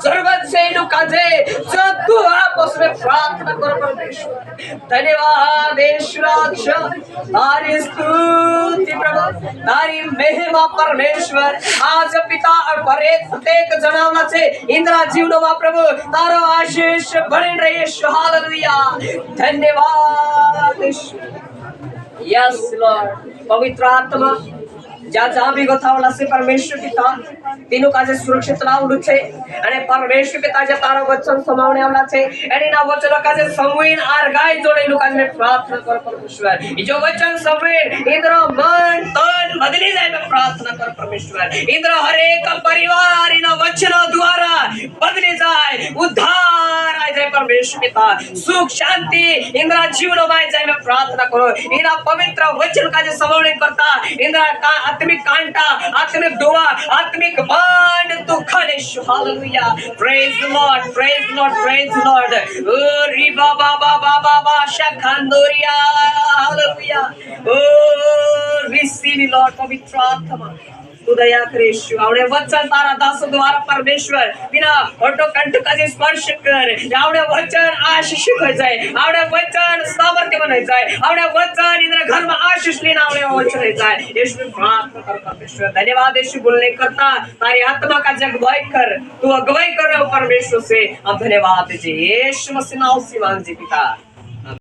जरूरत से इन काजे जो तू आपस में प्रार्थना करो परमेश्वर। धन्यवाद ईश्वर, तारी स्तुति प्रभु, तारी महिमा परमेश्वर। आज पिता और प्रत्येक जनावना से इंद्रा जीवनों प्रभु तारो आशीष बने रहे। हालेलुया, धन्यवाद ईश्वर। यस लॉर्ड, पवित्र आत्मा ज्યાં જ્યાં બી ગોથાવાલા છે પરમેશ્વર પિતા તેનું કાજે સુરક્ષિત લાવડું છે અને પરમેશ્વર પિતા જે તારો વચન સમાવણે આવલા છે એના વચનો કાજે સમવીન આર ગાય જોડેલું કાજે પ્રાર્થના કર પરમેશ્વર। ઈ જો વચન સમવીન ઇન્દ્ર મન તન બદલી જાય મે પ્રાર્થના કર પરમેશ્વર। ઇન્દ્ર હરેક પરિવાર ઇના વચનો દ્વારા બદલી જાય, ઉદ્ધાર આઈ જાય પરમેશ્વર પિતા, સુખ શાંતિ ઇન્દ્ર જીવનો માં જાય મે પ્રાર્થના કરો। ઇના પવિત્ર વચન કાજે સમાવણે કરતા ઇન્દ્ર आत्मिक कांटा, आत्मिक दुआ, आत्मिक बाण तू खनिश। Hallelujah, praise Lord, praise Lord, praise Lord. ओ री बाबा बाबा बाबा शखंदोरिया, हालेलुया। ओ रिसीव लॉर्ड पवित्र आत्मा तू दया करेश। आवडे वचन तारा दास द्वारा परमेश्वर बिना ऑटो कंठ का स्पर्श कर। आवडे वचन आशीष हो जाए, आवडे वचन सामर्थ्य बन जाए, आवडे वचन इधर घर में आशीष लेना आवडे वचन रह जाए। यीशु प्रार्थना कर परमेश्वर। धन्यवाद यीशु, बोलने करता तारी आत्मा का अगुवाई कर, तू अगुवाई कर रहे हो परमेश्वर से। अब धन्यवाद दीजिए यीशु मसीह नाम से मांग जी पिता।